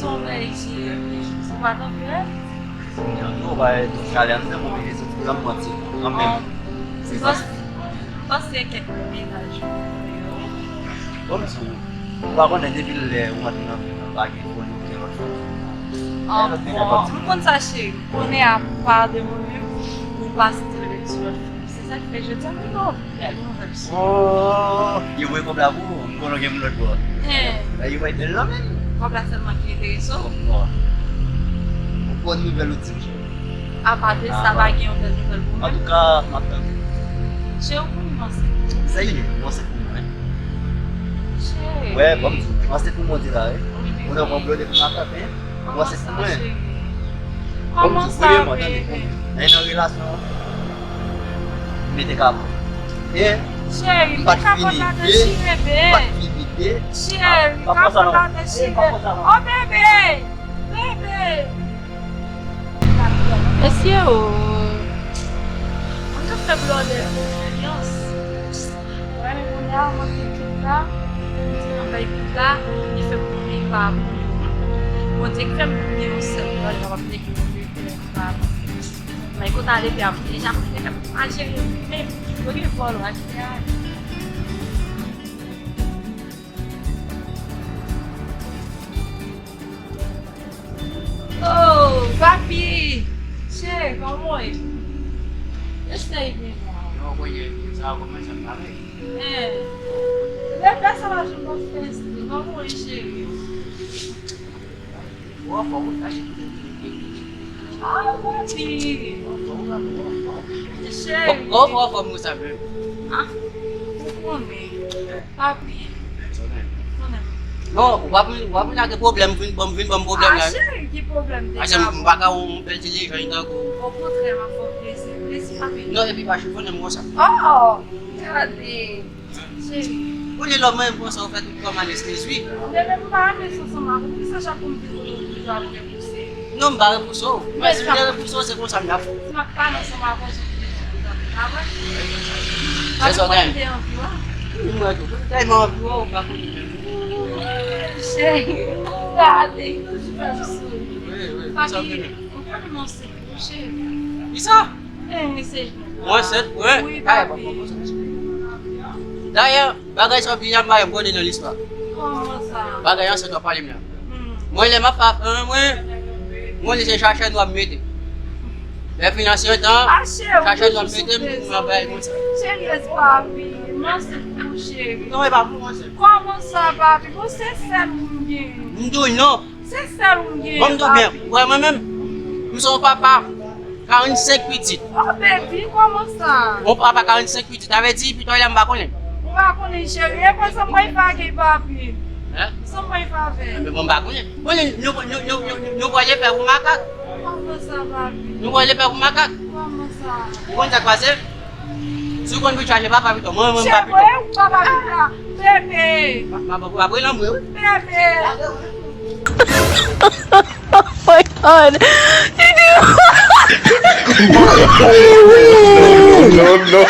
Vamos ici, c'est pas tant que Nous, kalian tu mobil itu pulang mati, amin. Você quer combinar Vamos tu, bago nanti bila umat nak bagi pun Não quando você chega, quando é a pá de momento, um pastor de sua você sabe que eu já não Oh, you mau kau belagu, kau lagi mulut buat. You mau dalam kan? Completamente interessou. Pun tu belu tu. A parte dessa vaguinha onde a gente vai Aduka makan. Cheio com nossa. Saya masa tu kan? Cheio. Weh, vamos tu, masa tu mau tirai. Udah mau belu dekat mata ni, masa tu kan? Como sabe? Aí não relax não. Me de cabo. Cheio, Empat fica fini. botada assim, bebê. Bibit. Cheio, fica botada assim, bebê. Ô, bebê! Bebê! Esse é o... Onde eu fui brother? Nossa. Agora eu vou olhar uma pintura. Uma vai pintar e foi pro meio papo. Vou dizer que foi pro meio celular. Eu vou aprender que eu vou ver o papo. Mas quando eu ali pra frente, já falei que a gente mesmo. Vou que fora, acho que é. Oh, papi! Chega, amor. Eu sei, meu irmão. Não conheço, algo mais agora. Deve dar essa loja no nosso festa. Vamos, chega. Boa, vamos tá. Ah, papi! Chega. Vamos saber. Ah, vou comer. Papi. No, wapun ada problem, bom problem Ah, kan. chega, que problema tem? Macam bakal pelcili kain aku. Au contraire, ma foi, esse papi. No, tapi pas pun yang mosa. Oh, cadê? Chega. Boleh lo main mosa ofat kau manis ni sui. Deve mudar a pessoa, Samara. Por que você já convidou o jovem que você? No, baga puso. Mas dia puso se mosa nyap. Uma cara, Samara, com Saya soalnya. Viu? Saya mau aku baku. Chega. Cadê? Absurdo. Weh, Papi, não pode mostrar. Chega. Bisa? Esse Moset, Oui, weh. papi. Daya bagay sa binyang may ko ni nalis ba. Como ça? Bagay yang sa palim na. Mo le mapa, mo le se chacha no amede. Le financier dan. Achei. Chacha no amede mo ba mo. Chega, esse papi. Nossa, tu chega. No é ba mo. Como ça, papi? Você é sério, ninguém. Ndu no. Você é sério, ninguém. Vamos dormir. Ouais, moi-même, nous sommes papa 45 petites. Oh, bébé, como ça? Mon papa 45 petites. T'avais dit, puis toi, il aime pas connaître. Vai com enxerga, é pra sua mãe pague, papi. Hein? Sua mãe vai ver. Mais bon, pas connaître. Nous voyons faire pour macaque. Como ça, papi? Nous voyons faire pour macaque. Como ça? Vous comptez quoi, c'est? Si vous comptez charger papa, puis toi, moi, Chegou papa. eu, papai. Bebê. Ma papa, non, moi. Bebê. Oh my god. No, no.